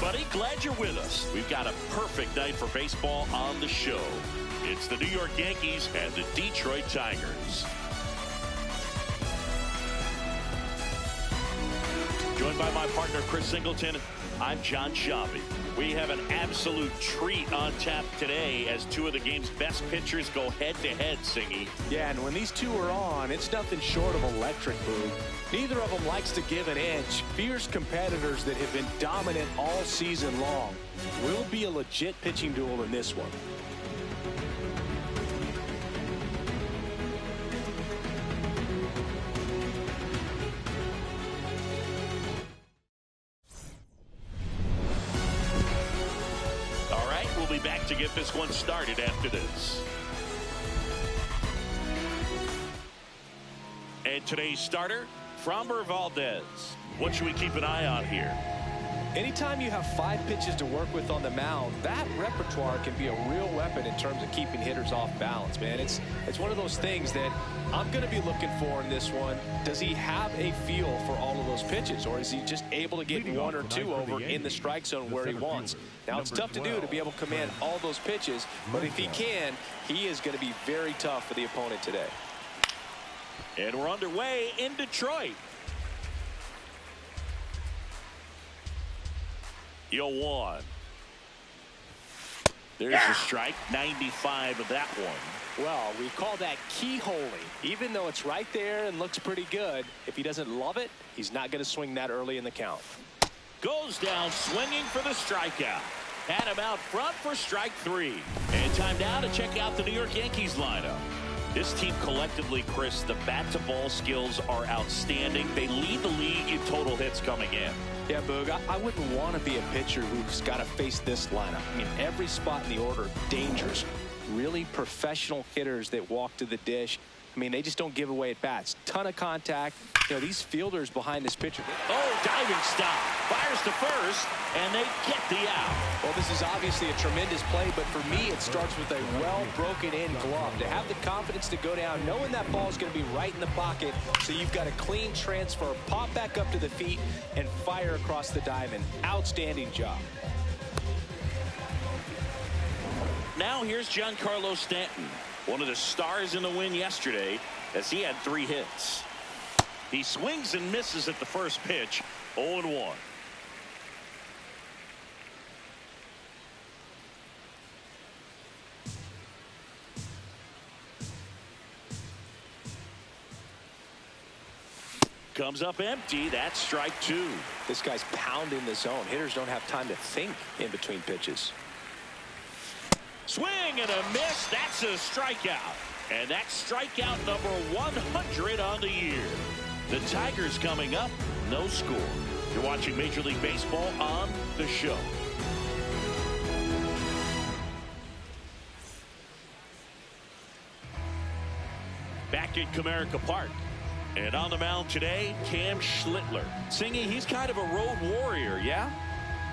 everybody. Glad you're with us. We've got a perfect night for baseball on the show. It's the New York Yankees and the Detroit Tigers. Joined by my partner, Chris Singleton, I'm John Shabby. We have an absolute treat on tap today as two of the game's best pitchers go head-to-head, Singy. Yeah, and when these two are on, it's nothing short of electric, Boog. Neither of them likes to give an inch. Fierce competitors that have been dominant all season long. Will be a legit pitching duel in this one. We'll be back to get this one started after this. And today's starter, Framber Valdez. What should we keep an eye on here? Anytime you have 5 pitches to work with on the mound, that repertoire can be a real weapon in terms of keeping hitters off balance, man. It's one of those things that I'm going to be looking for in this one. Does he have a feel for all of those pitches, or is he just able to get 1 or 2 over in the strike zone where he wants? Now, it's tough to do to be able to command all those pitches, but if he can, he is going to be very tough for the opponent today. And we're underway in Detroit. 0-1. There's a strike. 95 of that one. Well, we call that keyholing. Even though it's right there and looks pretty good, if he doesn't love it, he's not going to swing that early in the count. Goes down swinging for the strikeout. Had him out front for strike 3. And time now to check out the New York Yankees lineup. This team collectively, Chris, the bat-to-ball skills are outstanding. They lead the league in total hits coming in. Yeah, Boog, I wouldn't want to be a pitcher who's got to face this lineup. I mean, every spot in the order, dangerous. Really professional hitters that walk to the dish. I mean, they just don't give away at bats. Ton of contact. You know, these fielders behind this pitcher. Oh, diving stop. Fires to first, and they get the out. Well, this is obviously a tremendous play, but for me, it starts with a well-broken-in glove. To have the confidence to go down, knowing that ball is going to be right in the pocket, so you've got a clean transfer, pop back up to the feet, and fire across the diamond. Outstanding job. Now here's Giancarlo Stanton, one of the stars in the win yesterday, as he had 3 hits. He swings and misses at the first pitch. 0-1. Comes up empty. That's strike 2. This guy's pounding the zone. Hitters don't have time to think in between pitches. Swing and a miss. That's a strikeout. And that's strikeout number 100 on the year. The Tigers coming up, no score. You're watching Major League Baseball on the show. Back at Comerica Park. And on the mound today, Cam Schlittler. Singing, he's kind of a road warrior, yeah?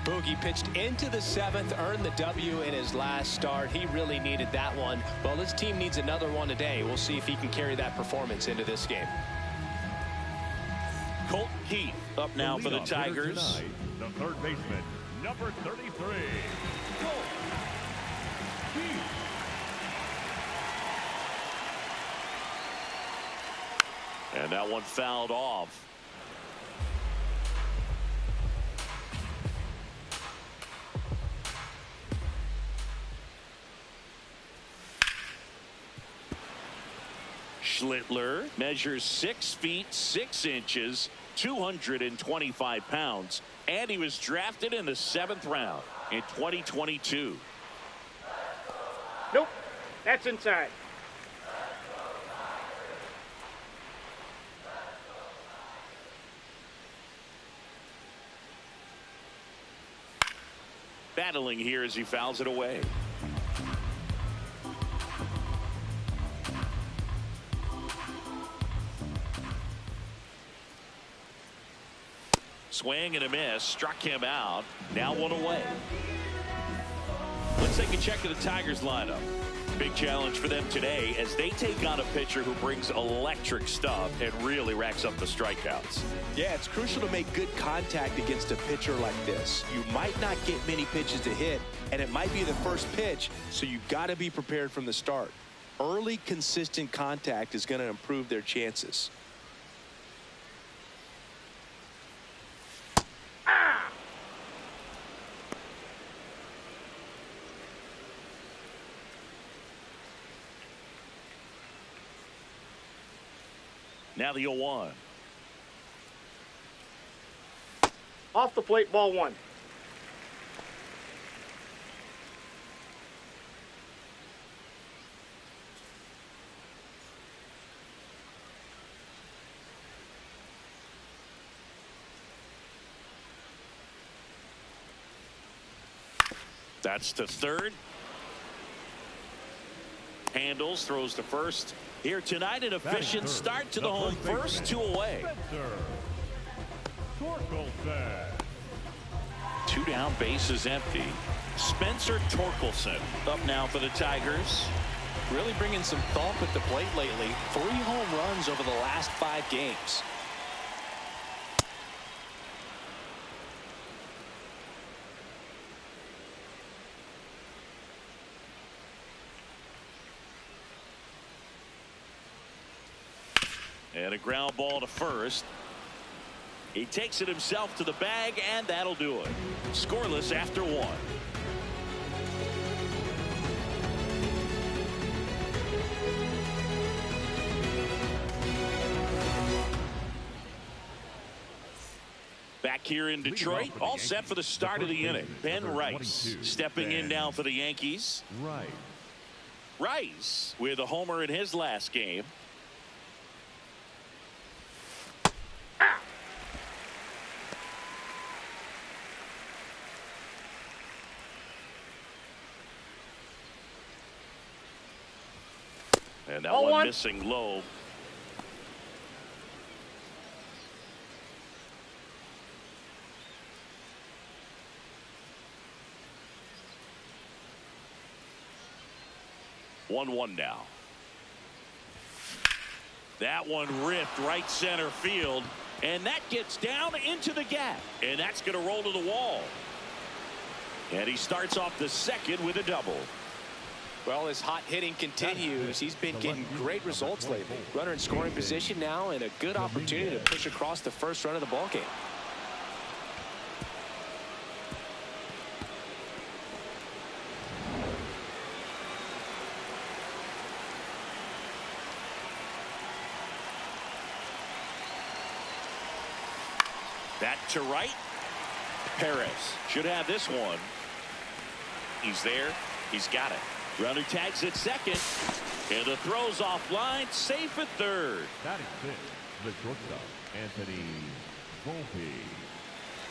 Boogie pitched into the 7th, earned the W in his last start. He really needed that one. Well, his team needs another one today. We'll see if he can carry that performance into this game. Colt Keith up now for the Tigers. Tonight, the third baseman, number 33, Colt Keith. And that one fouled off. Schlittler measures 6 feet 6 inches, 225 pounds, and he was drafted in the 7th round in 2022. Nope, that's inside. Battling here as he fouls it away. Swing and a miss, struck him out. Now 1 away. Let's take a check of the Tigers lineup. Big challenge for them today as they take on a pitcher who brings electric stuff and really racks up the strikeouts. Yeah, it's crucial to make good contact against a pitcher like this. You might not get many pitches to hit, and it might be the first pitch, so you got to be prepared from the start. Early, consistent contact is going to improve their chances. Now the 0-1. Off the plate, ball one. That's to third. Handles, throws to first. Here tonight, an efficient start to the home first, 2 away. 2 down, bases empty. Spencer Torkelson up now for the Tigers. Really bringing some thump at the plate lately. 3 home runs over the last 5 games. And a ground ball to first. He takes it himself to the bag, and that'll do it. Scoreless after 1. Back here in Detroit, all set for the start of the inning. Ben Rice stepping in now for the Yankees. Rice with a homer in his last game. And that one missing low. One now. That one ripped right center field, and that gets down into the gap, and that's going to roll to the wall. And he starts off the second with a double. Well, his hot hitting continues. He's been getting great results lately. Runner in scoring position now, and a good opportunity to push across the first run of the ballgame. That to right. Perez should have this one. He's there. He's got it. Runner tags at second, and the throw's offline, safe at third. That is it. The shortstop, Anthony Volpe.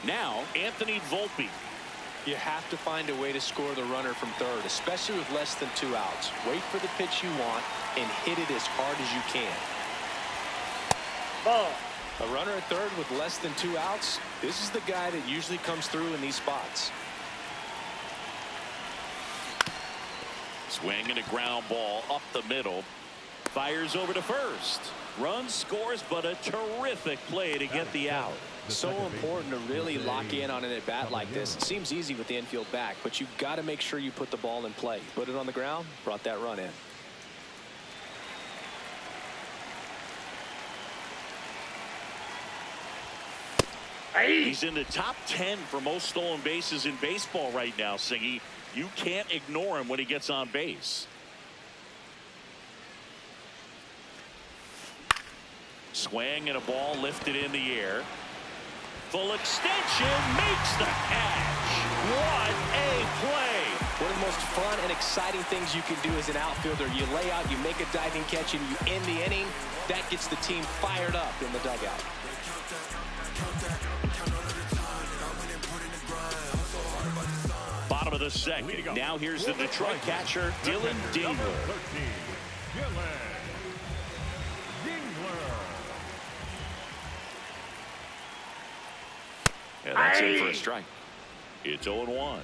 Now, Anthony Volpe. You have to find a way to score the runner from third, especially with less than 2 outs. Wait for the pitch you want and hit it as hard as you can. Ball. A runner at third with less than 2 outs, this is the guy that usually comes through in these spots. Swing and a ground ball up the middle. Fires over to first. Run scores, but a terrific play to get the out. So important to really lock in on an at-bat like this. It seems easy with the infield back, but you've got to make sure you put the ball in play. Put it on the ground, brought that run in. He's in the top 10 for most stolen bases in baseball right now, Singy. You can't ignore him when he gets on base. Swing and a ball lifted in the air. Full extension, makes the catch. What a play. One of the most fun and exciting things you can do as an outfielder. You lay out, you make a diving catch, and you end the inning. That gets the team fired up in the dugout. Bottom of the second. Now here's the Detroit catcher, Dylan Dingler. And that's in for a strike. It's 0-1.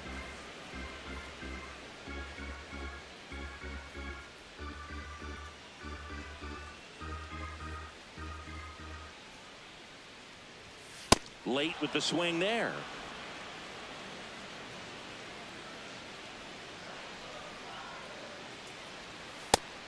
Late with the swing there.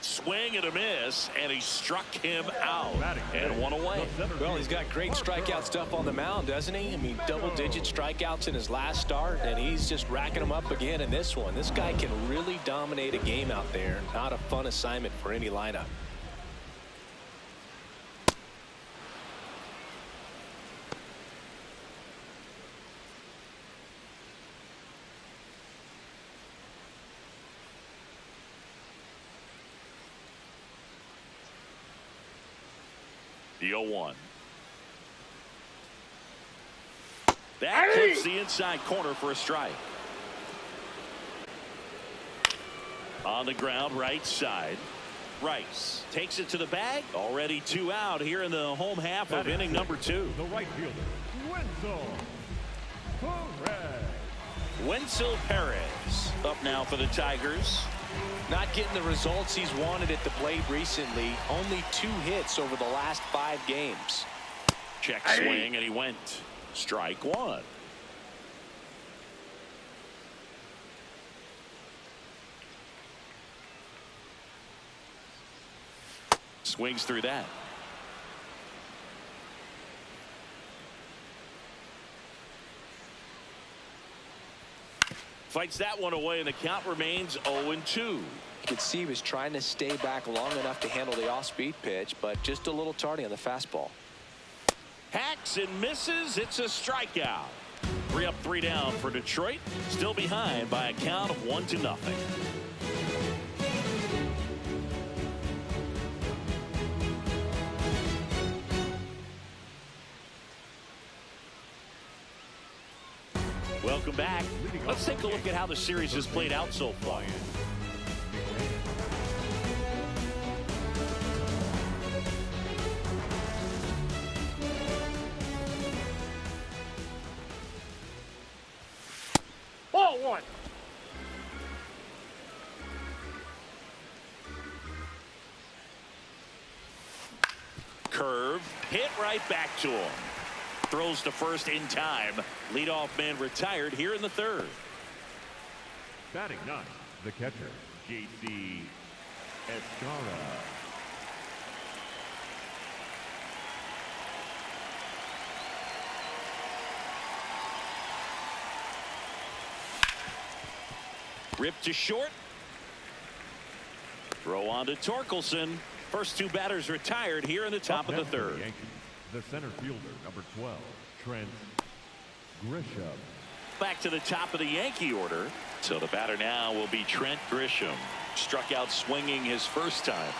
Swing and a miss, and he struck him out and one away. Well, he's got great strikeout stuff on the mound, doesn't he? I mean, double-digit strikeouts in his last start, and he's just racking them up again in this one. This guy can really dominate a game out there. Not a fun assignment for any lineup. The 0-1. That clips the inside corner for a strike. On the ground, right side. Rice takes it to the bag. Already 2 out here in the home half of inning number 2. The right fielder, Wenzel Perez up now for the Tigers. Not getting the results he's wanted at the plate recently. Only 2 hits over the last 5 games. Check swing, and he went. Strike 1. Swings through that. Fights that one away, and the count remains 0-2. You could see he was trying to stay back long enough to handle the off-speed pitch, but just a little tardy on the fastball. Hacks and misses. It's a strikeout. 3 up, 3 down for Detroit. Still behind by a count of 1-0. Welcome back. Let's take a look at how the series has played out so far. Ball 1. Curve hit right back to him. Throws to first in time. Leadoff man retired here in the 3rd. Batting 9, the catcher, J.C. Escara. Ripped to short. Throw on to Torkelson. First 2 batters retired here in the top of the 3rd. Yankees, the center fielder, number 12, Trent Grisham. Back to the top of the Yankee order. So the batter now will be Trent Grisham. Struck out swinging his first time.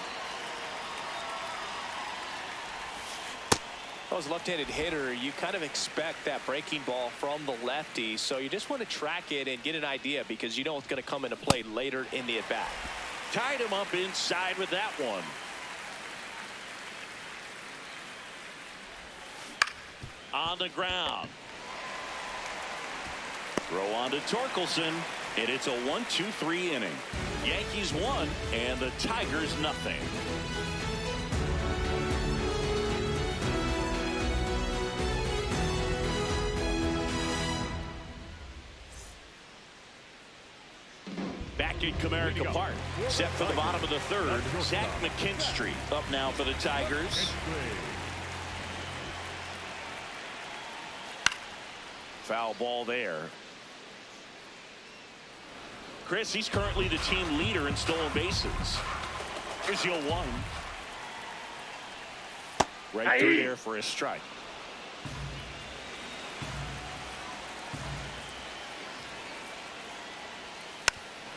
Well, as a left-handed hitter, you kind of expect that breaking ball from the lefty, so you just want to track it and get an idea because you know it's going to come into play later in the at-bat. Tied him up inside with that one. On the ground. Throw on to Torkelson, and it's a 1-2-3 inning. Yankees 1 and the Tigers nothing. Back at Comerica Park, set for the bottom of the 3rd. Zach McKinstry up now for the Tigers. Foul ball there. Chris, he's currently the team leader in stolen bases. Here's the 0-1. Right through there for a strike.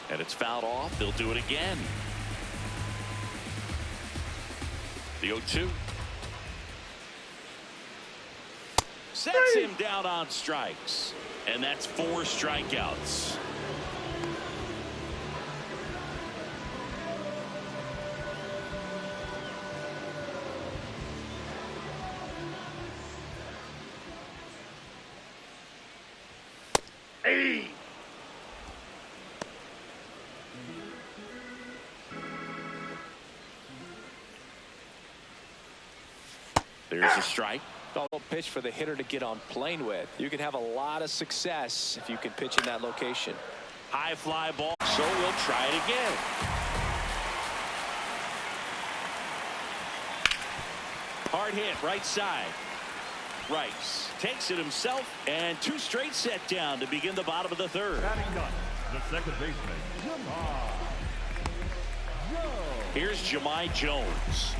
And it's fouled off. They'll do it again. The 0-2. Sets him down on strikes. And that's 4 strikeouts. There's a strike. A pitch for the hitter to get on plane with. You can have a lot of success if you can pitch in that location. High fly ball, so we'll try it again. Hard hit, right side. Rice takes it himself, and 2 straight set down to begin the bottom of the 3rd. Batting up, the second baseman, Here's Jahmai Jones.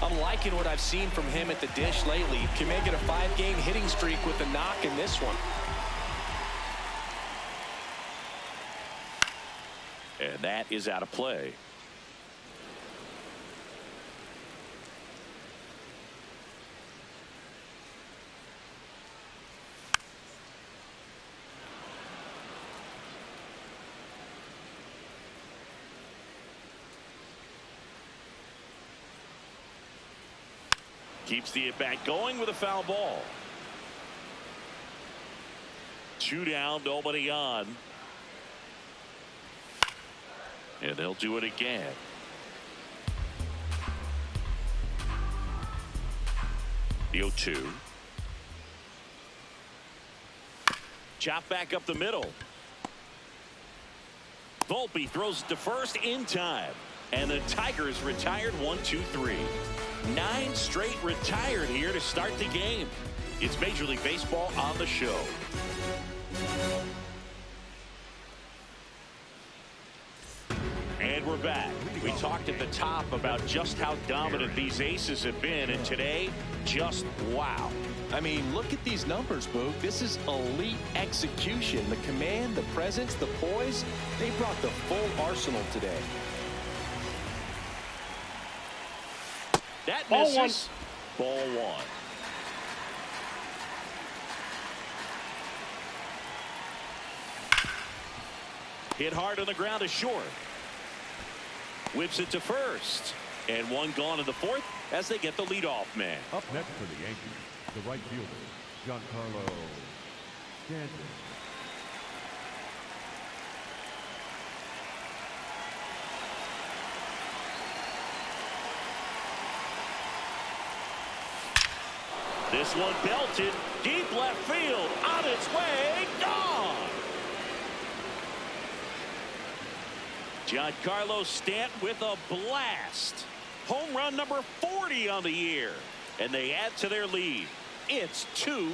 I'm liking what I've seen from him at the dish lately. Can make it a 5-game hitting streak with a knock in this one. And that is out of play. Keeps the at-bat going with a foul ball. 2 down, nobody on. And they'll do it again. The 0-2. Chop back up the middle. Volpe throws it to first in time. And the Tigers retired 1-2-3. 9 straight retired here to start the game. It's Major League Baseball on the show. And we're back. We talked at the top about just how dominant these aces have been, and today, just wow. I mean, look at these numbers, Boog. This is elite execution. The command, the presence, the poise, they brought the full arsenal today. That Ball misses. Ball 1. Hit hard on the ground to short. Whips it to first. And 1 gone in the 4th as they get the leadoff man. Up next for the Yankees, the right fielder, Giancarlo Stanton. This one belted deep left field, on its way, gone. Giancarlo Stanton with a blast. Home run number 40 on the year, and they add to their lead. It's 2-0.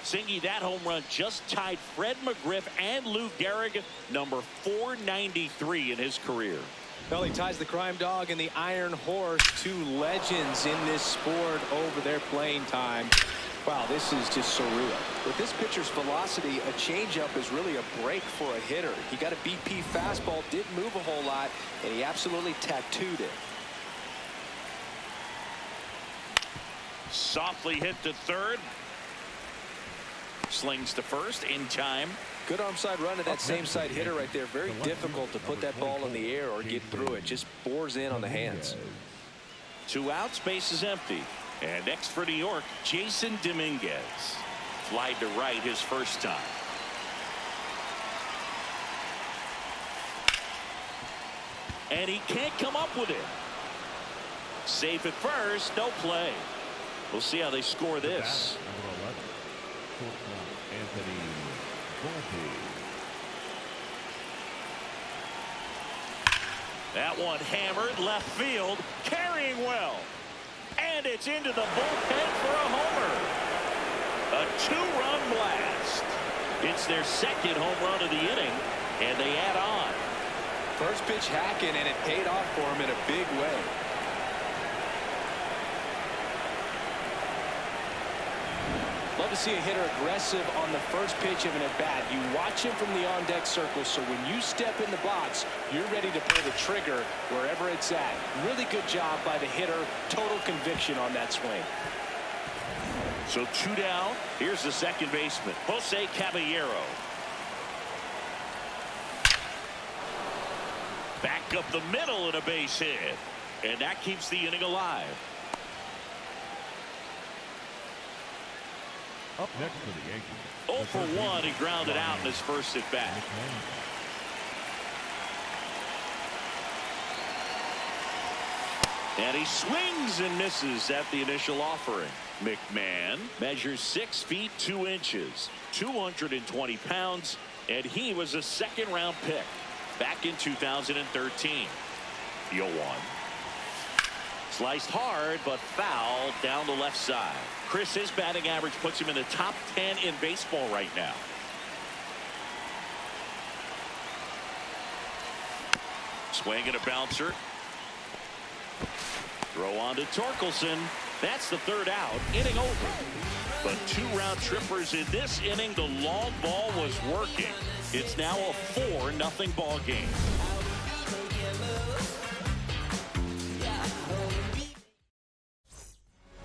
Singy, that home run just tied Fred McGriff and Lou Gehrig, number 493 in his career. Well, he ties the crime dog and the Iron Horse, 2 legends in this sport over their playing time. Wow, this is just surreal. With this pitcher's velocity, a changeup is really a break for a hitter. He got a BP fastball, didn't move a whole lot, and he absolutely tattooed it. Softly hit to third. Slings to first in time. Good arm side run to that same side hitter right there. Very difficult to put that ball in the air or get through it. Just bores in on the hands. 2 outs, base is empty. And next for New York, Jason Dominguez. Flied to right his first time. And he can't come up with it. Safe at first, no play. We'll see how they score this. That one hammered left field, carrying well. And it's into the bullpen for a homer. A 2-run blast. It's their 2nd home run of the inning, and they add on. First pitch hacking, and it paid off for him in a big way. Love to see a hitter aggressive on the first pitch of an at-bat. You watch him from the on-deck circle, so when you step in the box, you're ready to pull the trigger wherever it's at. Really good job by the hitter. Total conviction on that swing. So 2 down. Here's the second baseman, Jose Caballero. Back up the middle and a base hit. And that keeps the inning alive. Up next for the Yankees. 0 for 1, he grounded out in his first at bat. And he swings and misses at the initial offering. McMahon measures 6 feet 2 inches, 220 pounds, and he was a second-round pick back in 2013. The 0-1. Sliced hard, but foul down the left side. Chris, his batting average puts him in the top 10 in baseball right now. Swing and a bouncer. Throw on to Torkelson. That's the 3rd out. Inning over. But 2 round trippers in this inning. The long ball was working. It's now a 4-0 ball game.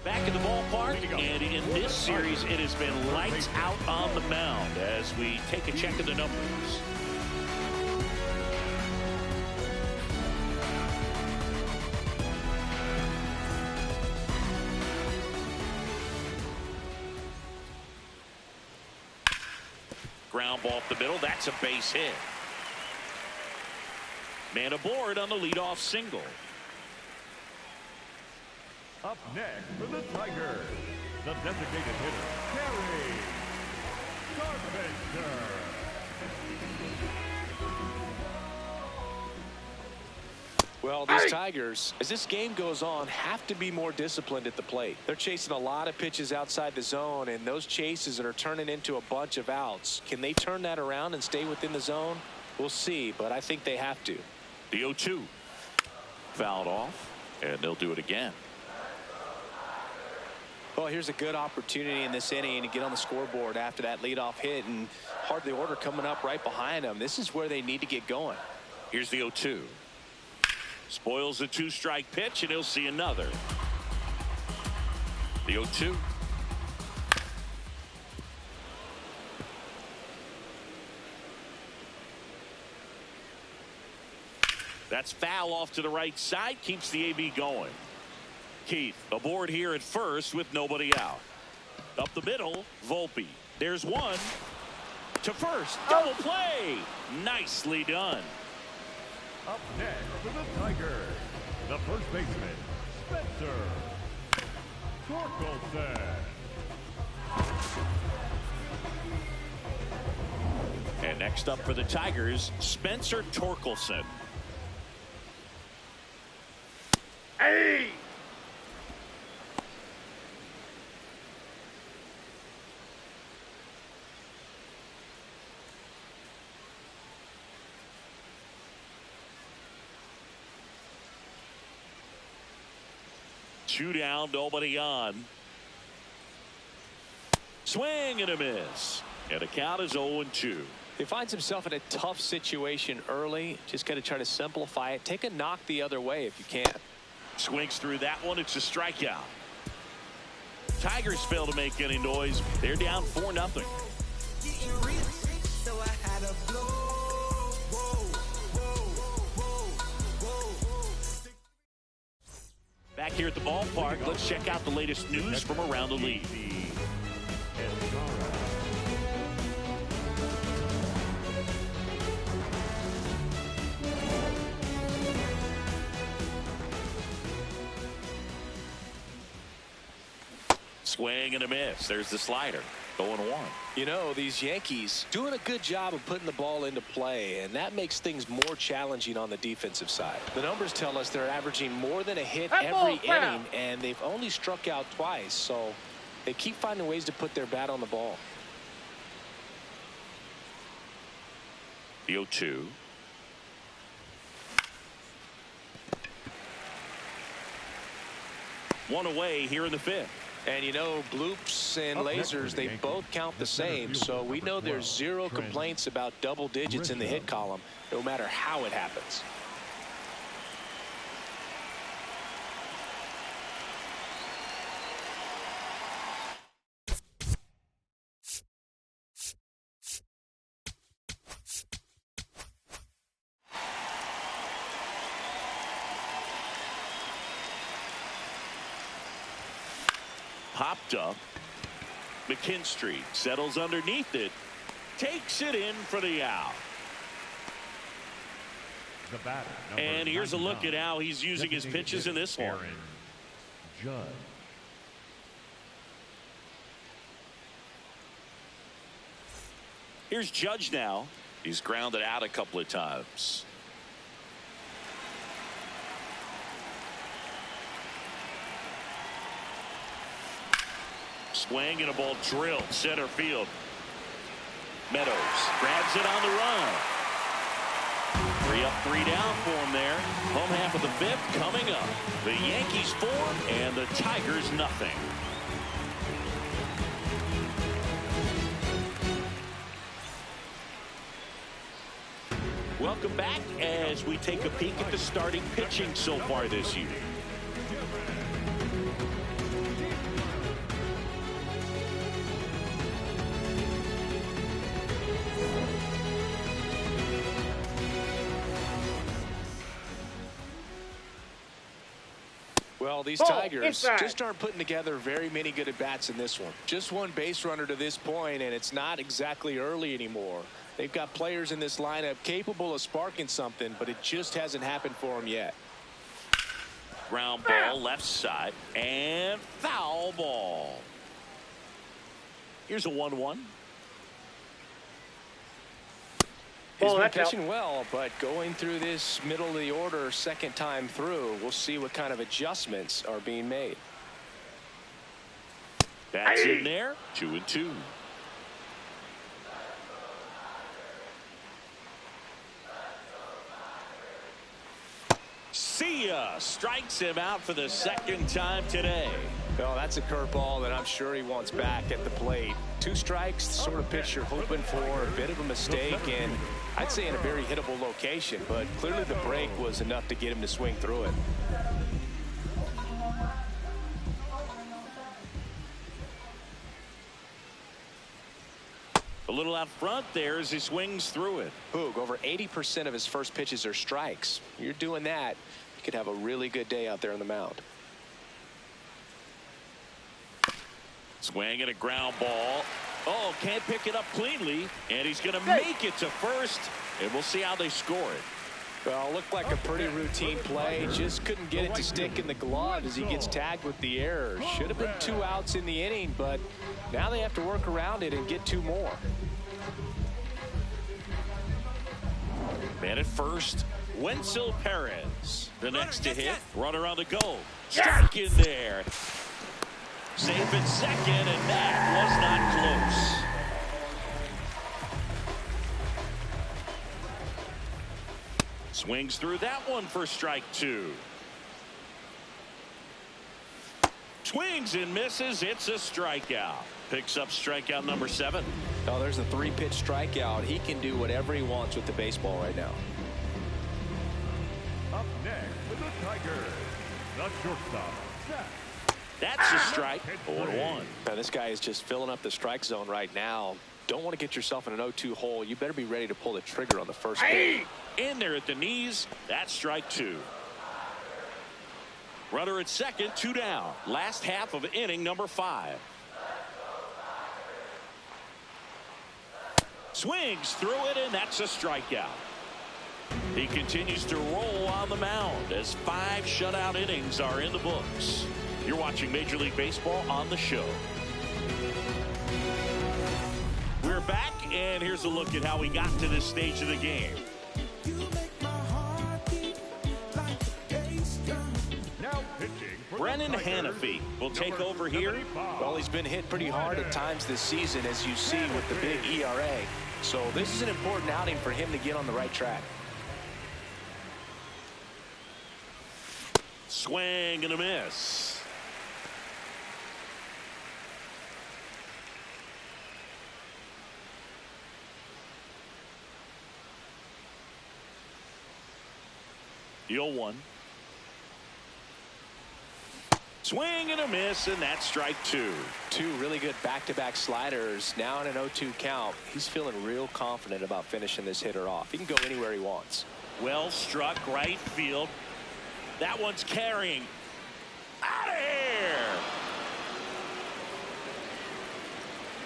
Back in the ballpark, and in this series, it has been lights out on the mound as we take a check of the numbers. Ground ball up the middle. That's a base hit. Man aboard on the leadoff single. Up next for the Tigers, the designated hitter, Gary Carpenter. Well, these Tigers, as this game goes on, have to be more disciplined at the plate. They're chasing a lot of pitches outside the zone, and those chases that are turning into a bunch of outs. Can they turn that around and stay within the zone? We'll see, but I think they have to. The 0-2. Fouled off, and they'll do it again. Well, here's a good opportunity in this inning to get on the scoreboard after that leadoff hit, and hardly order coming up right behind them. This is where they need to get going. Here's the 0-2. Spoils the 2-strike pitch, and he'll see another. The 0-2. That's foul off to the right side. Keeps the AB going. Keith aboard here at first with nobody out. Up the middle, Volpe. There's one. To first. Double play. Nicely done. Up next for the Tigers, the first baseman, Spencer Torkelson. And next up for the Tigers, Spencer Torkelson. Hey! Two down, nobody on. Swing and a miss. And the count is 0-2. He finds himself in a tough situation early. Just got to try to simplify it. Take a knock the other way if you can. Swings through that one. It's a strikeout. Tigers fail to make any noise. They're down 4-0. Back here at the ballpark, let's check out the latest news from around the league. Swing and a miss. There's the slider. 0-1. You know, these Yankees doing a good job of putting the ball into play, and that makes things more challenging on the defensive side. The numbers tell us they're averaging more than a hit every inning, and they've only struck out twice, so they keep finding ways to put their bat on the ball. The 0-2. One away here in the 5th. And you know, bloops and lasers, they both count the same, so we know there's zero complaints about double digits in the hit column, no matter how it happens. Popped up. McKinstry settles underneath it. Takes it in for the out. The batter, And here's a look at 99, how he's using his pitches in this one. Aaron Judge. Here's Judge now. He's grounded out a couple of times. Swing and a ball drilled center field. Meadows grabs it on the run. 3 up, 3 down for him there. Home half of the 5th coming up. The Yankees 4 and the Tigers nothing. Welcome back as we take a peek at the starting pitching so far this year. Well, these Tigers just aren't putting together very many good at-bats in this one. Just one base runner to this point, and it's not exactly early anymore. They've got players in this lineup capable of sparking something, but it just hasn't happened for them yet. Ground ball left side and foul ball. Here's a 1-1. He's been pitching well, but going through this middle of the order second time through, we'll see what kind of adjustments are being made. That's in there. 2-2. See ya. Strikes him out for the second time today. Well, that's a curveball that I'm sure he wants back at the plate. 2 strikes, the sort of pitch you're hoping for. A bit of a mistake, and I'd say in a very hittable location, but clearly the break was enough to get him to swing through it. A little out front there as he swings through it. Boog, over 80% of his first pitches are strikes. You're doing that, you could have a really good day out there on the mound. Swing and a ground ball. Oh, can't pick it up cleanly, and he's going to make it to first, and we'll see how they score it. Well, looked like a pretty routine play. Just couldn't get it to stick in the glove as he gets tagged with the error. Should have been 2 outs in the inning, but now they have to work around it and get 2 more. Man at first, Wenzel Perez. The next to hit, runner on the go. Strike in there. Safe at second, and that was not close. Swings through that one for strike 2. Swings and misses. It's a strikeout. Picks up strikeout number 7. Oh, there's a 3-pitch strikeout. He can do whatever he wants with the baseball right now. Up next with the Tigers, the shortstop, Seth. That's a strike. 4-1. Now, this guy is just filling up the strike zone right now. Don't want to get yourself in an 0-2 hole. You better be ready to pull the trigger on the first pitch. In there at the knees. That's strike 2. Runner at second, 2 down. Last half of inning number 5. Swings through it, and that's a strikeout. He continues to roll on the mound as 5 shutout innings are in the books. You're watching Major League Baseball on the show. We're back, and here's a look at how we got to this stage of the game. Now pitching for Brennan the Tigers, Hanafy will take over here. Well, he's been hit pretty hard at times this season, as you see with the big ERA. So this is an important outing for him to get on the right track. Swing and a miss. The 0-1. Swing and a miss, and that's strike 2. 2 really good back-to-back sliders. Now in an 0-2 count. He's feeling real confident about finishing this hitter off. He can go anywhere he wants. Well struck right field. That one's carrying. Out of here.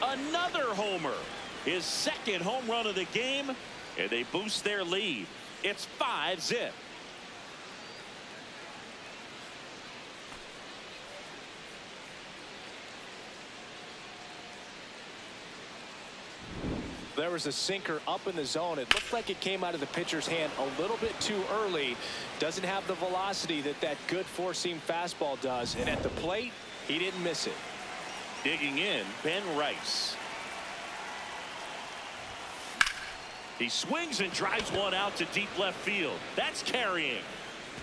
Another homer. His second home run of the game, and they boost their lead. It's 5-zip. There was a sinker up in the zone. It looked like it came out of the pitcher's hand a little bit too early. Doesn't have the velocity that good four-seam fastball does. And at the plate, he didn't miss it. Digging in, Ben Rice. He swings and drives one out to deep left field. That's carrying.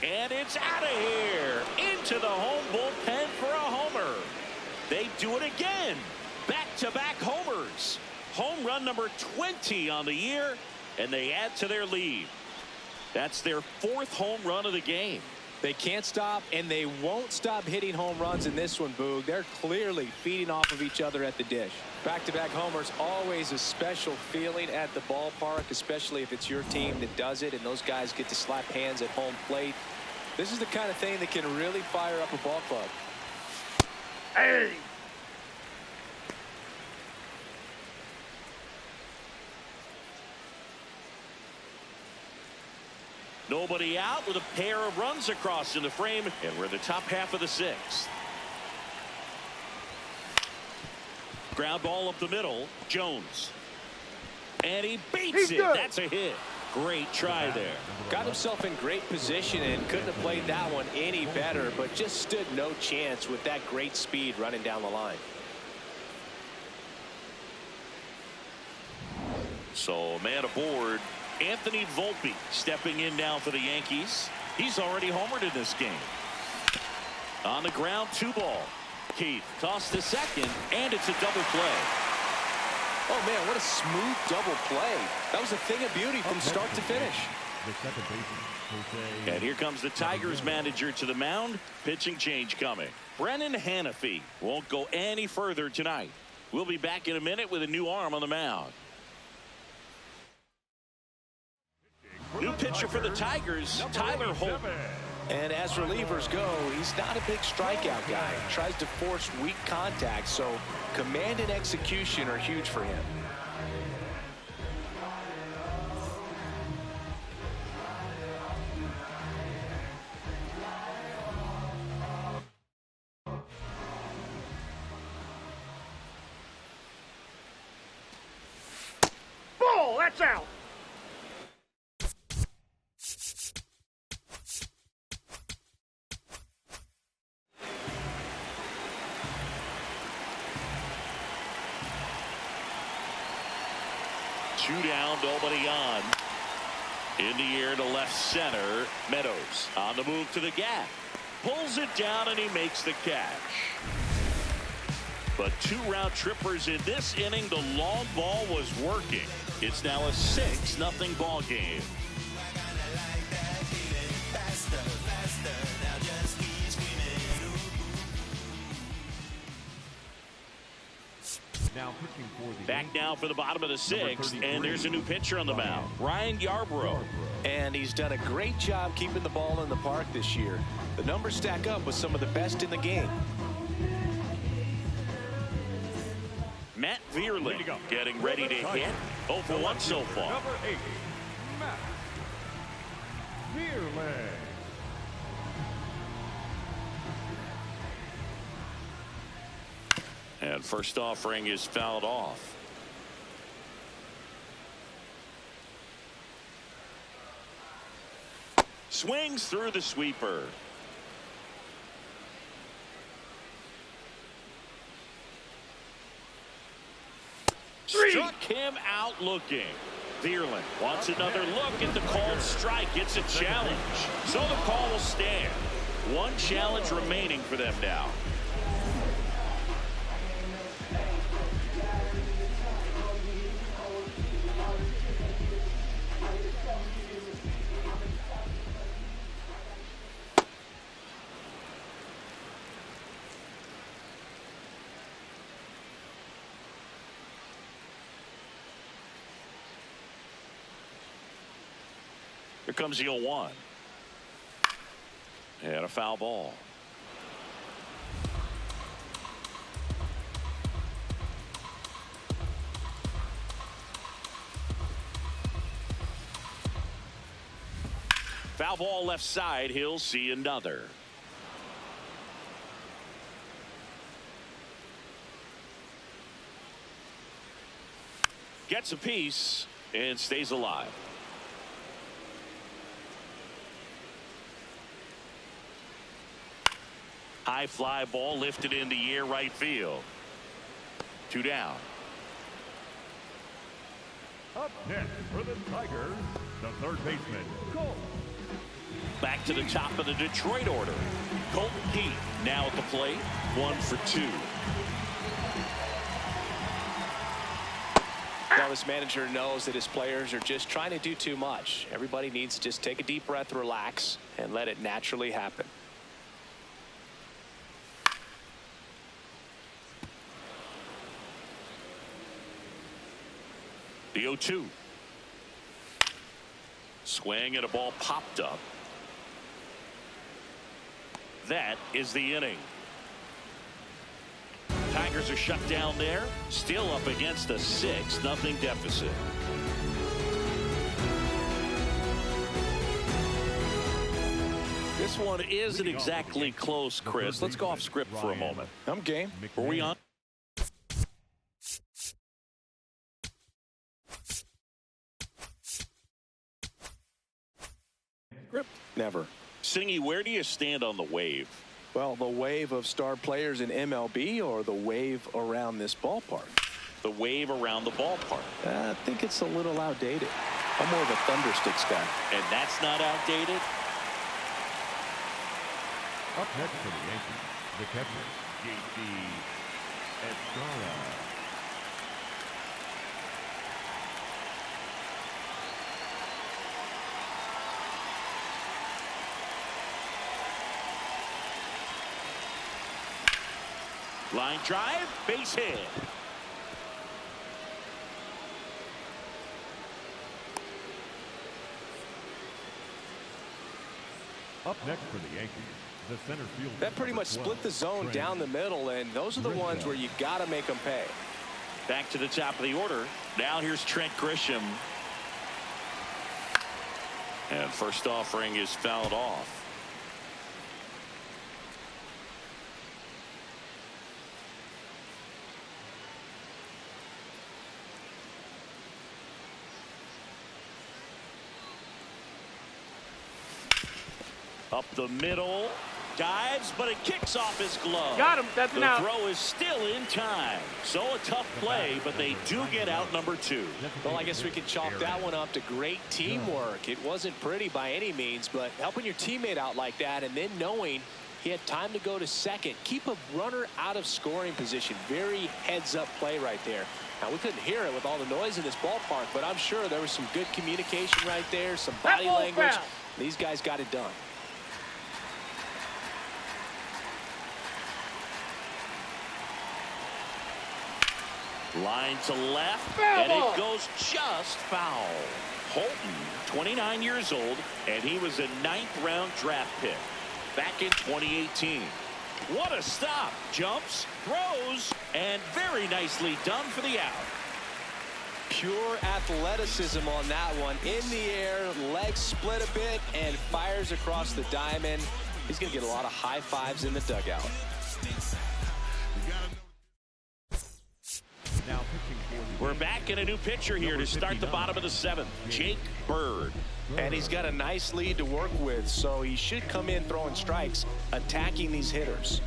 And it's out of here. Into the home bullpen for a homer. They do it again. Back-to-back homers. Home run number 20 on the year, and they add to their lead. That's their 4th home run of the game. They can't stop, and they won't stop hitting home runs in this one, Boog. They're clearly feeding off of each other at the dish. Back-to-back homers, always a special feeling at the ballpark, especially if it's your team that does it, and those guys get to slap hands at home plate. This is the kind of thing that can really fire up a ball club. Hey! Nobody out with a pair of runs across in the frame, and we're in the top half of the 6th. Ground ball up the middle. Jones. And he beats it. Good. That's a hit. Great try there. Got himself in great position and couldn't have played that one any better, but just stood no chance with that great speed running down the line. So, man aboard. Anthony Volpe stepping in now for the Yankees. He's already homered in this game. On the ground, 2-ball. Keith tossed to second, and it's a double play. Oh, man, what a smooth double play. That was a thing of beauty from start to finish. And here comes the Tigers manager to the mound. Pitching change coming. Brennan Hanafy won't go any further tonight. We'll be back in a minute with a new arm on the mound. New pitcher for the Tigers, Tyler Holt. And as relievers go, he's not a big strikeout guy. He tries to force weak contact, so command and execution are huge for him. Ball, that's out. Two down, nobody on. In the air to left center. Meadows on the move to the gap. Pulls it down and he makes the catch. But 2 round trippers in this inning. The long ball was working. It's now a 6-0 ball game. Back now for the bottom of the 6th, and there's a new pitcher on the mound, Ryan Yarbrough. And he's done a great job keeping the ball in the park this year. The numbers stack up with some of the best in the game. Matt Vierling getting ready to hit. 0 for 1 so far. Number 8, Matt Vierling. And first offering is fouled off. Swings through the sweeper. Struck him out looking. Vierling wants another look at the called strike. It's a challenge. So the call will stand. 1 challenge remaining for them now. Here comes the 0-1. And a foul ball. Foul ball left side. He'll see another. Gets a piece and stays alive. High fly ball lifted in the air right field. 2 down. Up next for the Tigers, the third baseman, Colt. Back to the top of the Detroit order. Colton Pete now at the plate. 1 for 2. Now this manager knows that his players are just trying to do too much. Everybody needs to just take a deep breath, relax, and let it naturally happen. The 0-2. Swing and a ball popped up. That is the inning. Tigers are shut down there. Still up against a 6-0 deficit. This one isn't exactly close, Chris. Let's go off script for a moment. I'm game. Are we on? Never. Singy, where do you stand on the wave? Well, the wave of star players in MLB or the wave around this ballpark? The wave around the ballpark. I think it's a little outdated. I'm more of a Thundersticks guy. And that's not outdated? Up next for the Yankees, the catcher, J.C. Estrada. Line drive, base hit. Up next for the Yankees, the center field. That pretty much split the zone down the middle, and those are the ones where you got to make them pay. Back to the top of the order. Now here's Trent Grisham. And first offering is fouled off. Up the middle, dives, but it kicks off his glove. Got him. That's an out. The throw is still in time. So a tough play, but they do get out number 2. Well, I guess we can chalk that one up to great teamwork. It wasn't pretty by any means, but helping your teammate out like that and then knowing he had time to go to second, keep a runner out of scoring position. Very heads-up play right there. Now, we couldn't hear it with all the noise in this ballpark, but I'm sure there was some good communication right there, some body language. These guys got it done. Line to left, and it goes just foul. Holton, 29 years old, and he was a 9th-round draft pick back in 2018. What a stop. Jumps, throws, and very nicely done for the out. Pure athleticism on that one. In the air, legs split a bit, and fires across the diamond. He's going to get a lot of high fives in the dugout. We're back in a new pitcher here to start the bottom of the 7th. Jake Bird. And he's got a nice lead to work with, so he should come in throwing strikes, attacking these hitters.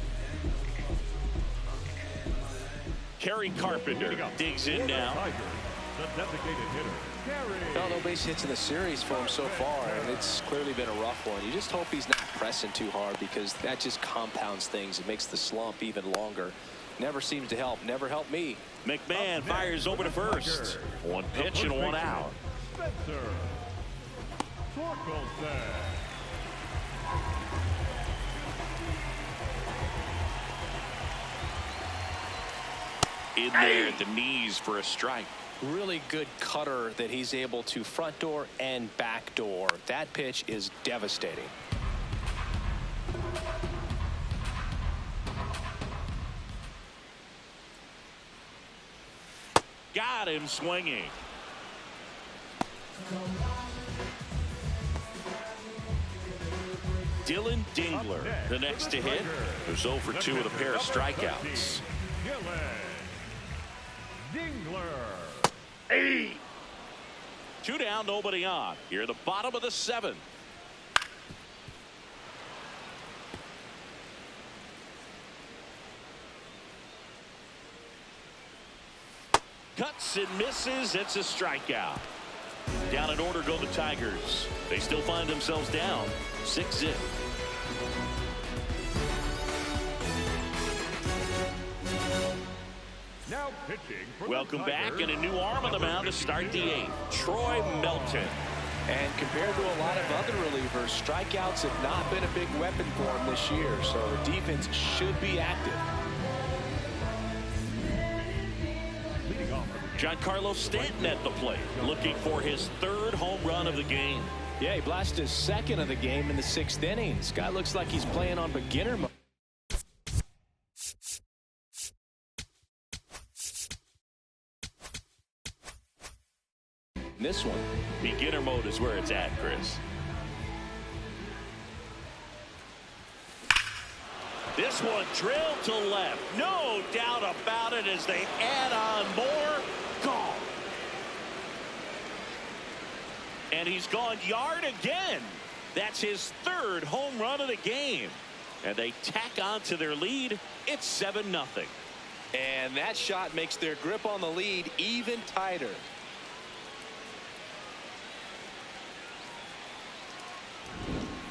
Kerry Carpenter digs in now. The designated hitter, Well, no base hits in the series for him so far, and it's clearly been a rough one. You just hope he's not pressing too hard, because that just compounds things. It makes the slump even longer. Never seems to help. Never helped me. McMahon fires over to first. 1 pitch and 1 out. In there at the knees for a strike. Really good cutter that he's able to front door and back door. That pitch is devastating. Got him swinging. Dylan Dingler, the next to hit, who's 0 for 2 with a pair of strikeouts. Dingler. Hey. 2 down, nobody on. Here at the bottom of the 7th. Cuts and misses. It's a strikeout. Down in order go the Tigers. They still find themselves down 6-0. Now pitching for Welcome the back, Tigers, and a new arm on the mound to start the 8th. Troy Melton. And compared to a lot of other relievers, strikeouts have not been a big weapon for him this year, so the defense should be active. leading off. Giancarlo Stanton at the plate, looking for his 3rd home run of the game. Yeah, he blasted his 2nd of the game in the 6th inning. This guy looks like he's playing on beginner mode. This one. Beginner mode is where it's at, Chris. This one drilled to left. No doubt about it as they add on more. Gone. And he's gone yard again. That's his 3rd home run of the game. And they tack on to their lead. It's 7-0. And that shot makes their grip on the lead even tighter.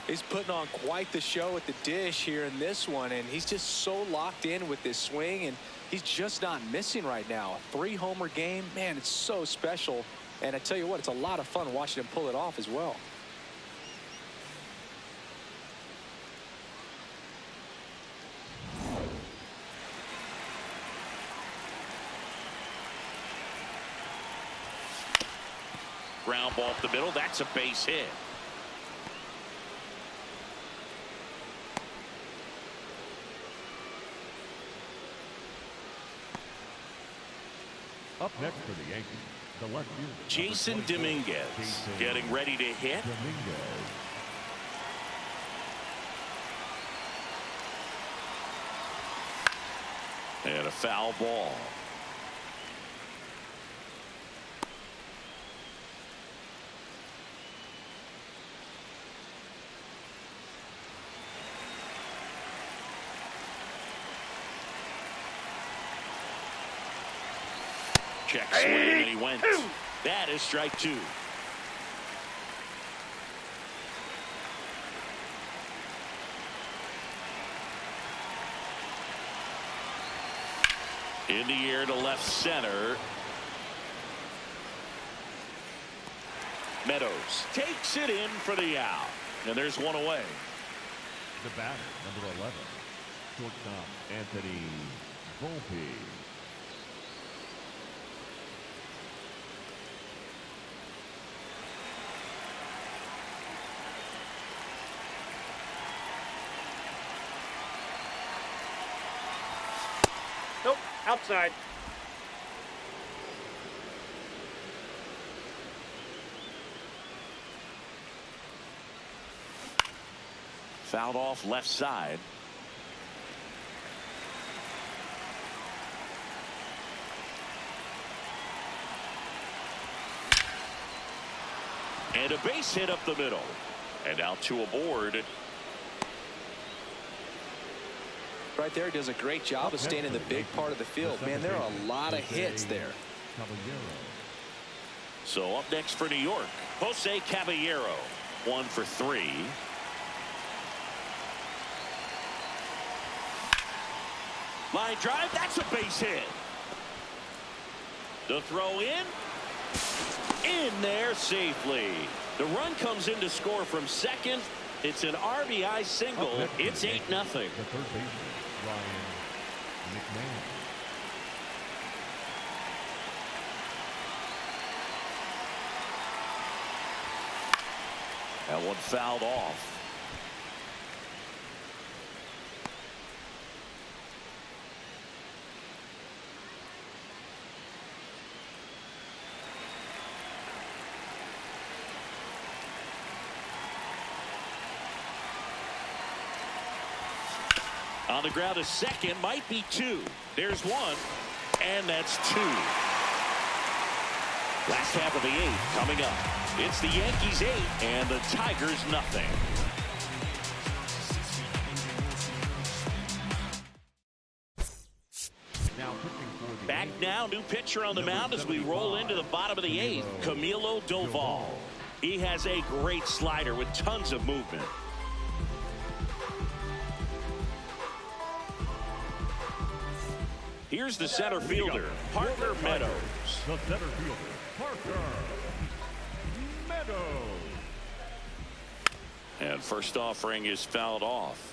He's putting on quite the show at the dish here in this one, and he's just so locked in with this swing, and he's just not missing right now. A 3-homer game, man, it's so special. And I tell you what, it's a lot of fun watching him pull it off as well. Ground ball up the middle. That's a base hit. Up next for the Yankees, the left fielder, Jason Dominguez getting ready to hit. Dominguez. And a foul ball. Check swing, and he went. That is strike 2. In the air to left center. Meadows takes it in for the out. And there's one away. The batter, number 11, shortstop Anthony Volpe. Nope, outside. Fouled off left side. And a base hit up the middle. And out to aboard. Right there, does a great job of staying in the big part of the field. Man, there are a lot of hits there. So up next for New York, Jose Caballero, 1 for 3. Line drive, that's a base hit. The throw in there safely. The run comes in to score from second. It's an RBI single. It's 8-0. The third baseman, Ryan McMahon. That one fouled off. On the ground, a second, might be two. There's one, and that's two. Last half of the eighth coming up. It's the Yankees 8 and the Tigers nothing. Back now, new pitcher on the mound as we roll into the bottom of the eighth, Camilo Doval. He has a great slider with tons of movement. Here's the center fielder, Parker Meadows. The center fielder, Parker Meadows. And first offering is fouled off.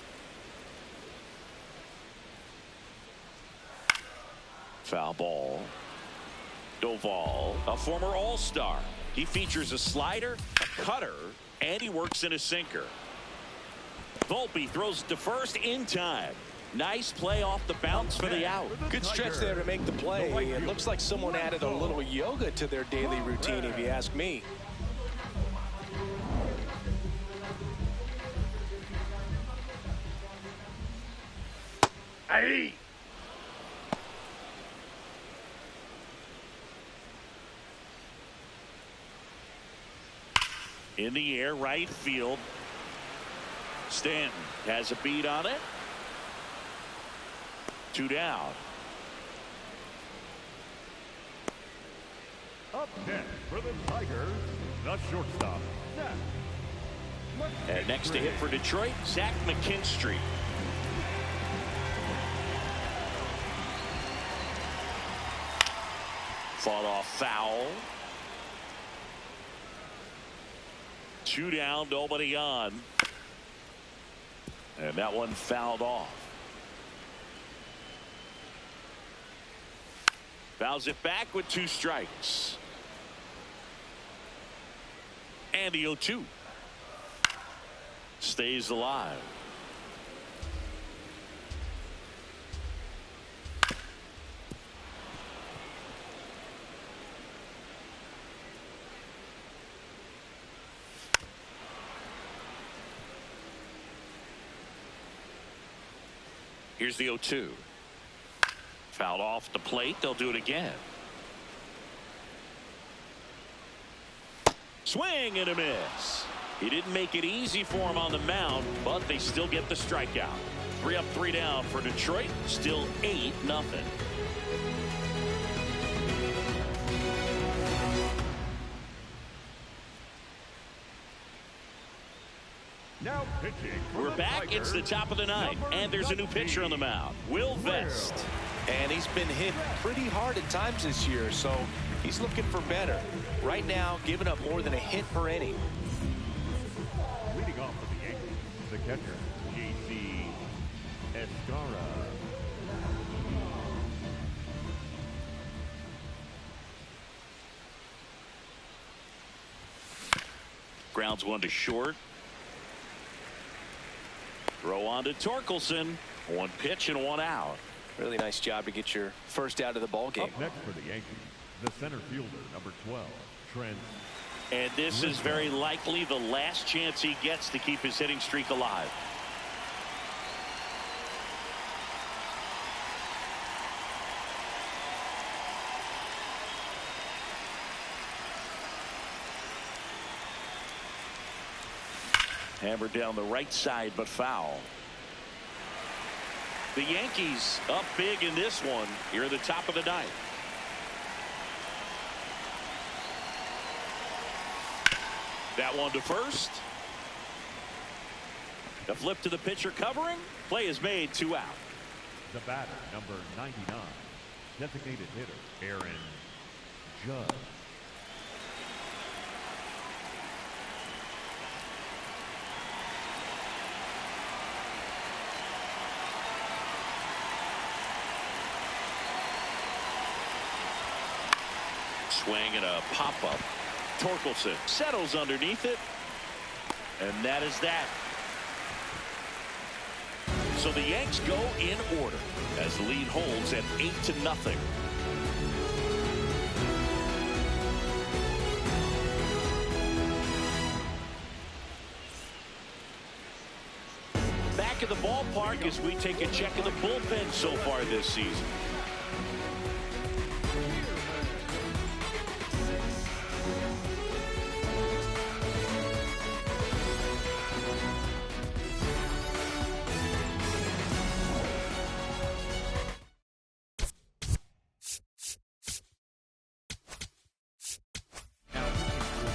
Foul ball. Doval, a former All-Star. He features a slider, a cutter, and he works in a sinker. Volpe throws to first in time. Nice play off the bounce for the out. Good stretch there to make the play. It looks like someone added a little yoga to their daily routine, if you ask me. Aye. In the air, right field. Stanton has a beat on it. Two down. Up next for the Tigers, the shortstop, Zach. And next to hit for Detroit, Zach McKinstry. Fought off foul. Two down, nobody on. And that one fouled off. Fouls it back with two strikes. And the 0-2. Stays alive. Here's the 0-2. Fouled off the plate. They'll do it again. Swing and a miss. He didn't make it easy for him on the mound, but they still get the strikeout. 3 up, 3 down for Detroit. Still 8-0. Now pitching. We're back. It's the top of the ninth, and there's a new pitcher on the mound, Will Vest. And he's been hit pretty hard at times this year, so he's looking for better. Right now, giving up more than a hit per inning. Leading off for the Yankees, the catcher, J.C. Escara. Grounds one to short. Throw on to Torkelson. 1 pitch and 1 out. Really nice job to get your first out of the ball game. Up next for the Yankees, the center fielder, number 12, Trent. And this is very likely the last chance he gets to keep his hitting streak alive. Hammered down the right side, but foul. The Yankees up big in this one here at the top of the ninth. That one to first. The flip to the pitcher covering. Play is made, 2 out. The batter, number 99, designated hitter, Aaron Judge. Swing and a pop-up. Torkelson settles underneath it. And that is that. So the Yanks go in order as the lead holds at 8-0. Back back at the ballpark as we take a check of the bullpen so far this season.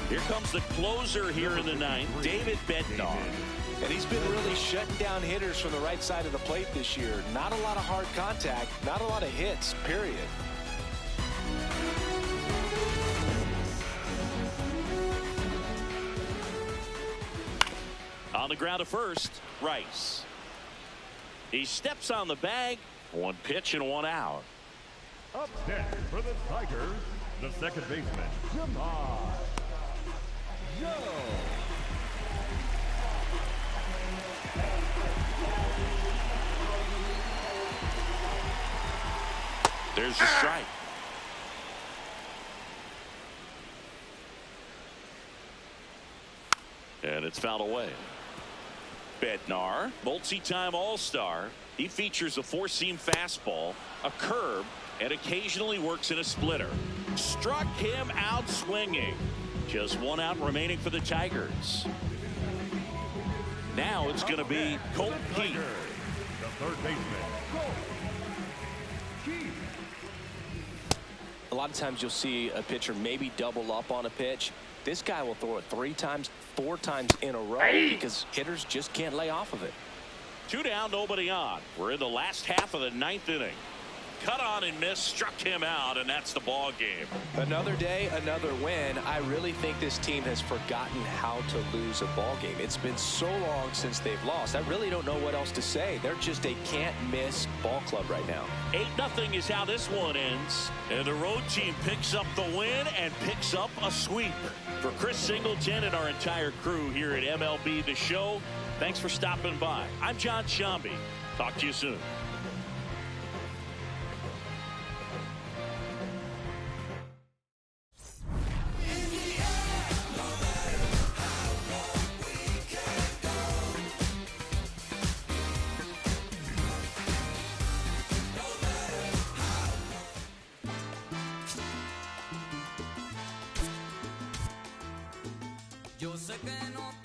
Here comes the closer here in the ninth, David Bednar. And he's been really shutting down hitters from the right side of the plate this year. Not a lot of hard contact, not a lot of hits, period. On the ground to first, Rice. He steps on the bag. One pitch and one out. Up next for the Tigers, the second baseman, Jamar. There's a strike. And it's fouled away. Bednar, multi-time All-Star. He features a four-seam fastball, a curve, and occasionally works in a splitter. Struck him out swinging. Just one out remaining for the Tigers. Now it's going to be Colt Keith. The third baseman, Colt Keith. A lot of times you'll see a pitcher maybe double up on a pitch. This guy will throw it 3 times, 4 times in a row because hitters just can't lay off of it. 2 down, nobody on. We're in the last half of the 9th inning. Cut on and miss, struck him out, and that's the ball game. Another day, another win. I really think this team has forgotten how to lose a ball game. It's been so long since they've lost. I really don't know what else to say. They're just a can't-miss ball club right now. 8-0 is how this one ends. And the road team picks up the win and picks up a sweep. For Chris Singleton and our entire crew here at MLB The Show, thanks for stopping by. I'm John Shambi. Talk to you soon. Yo sé que no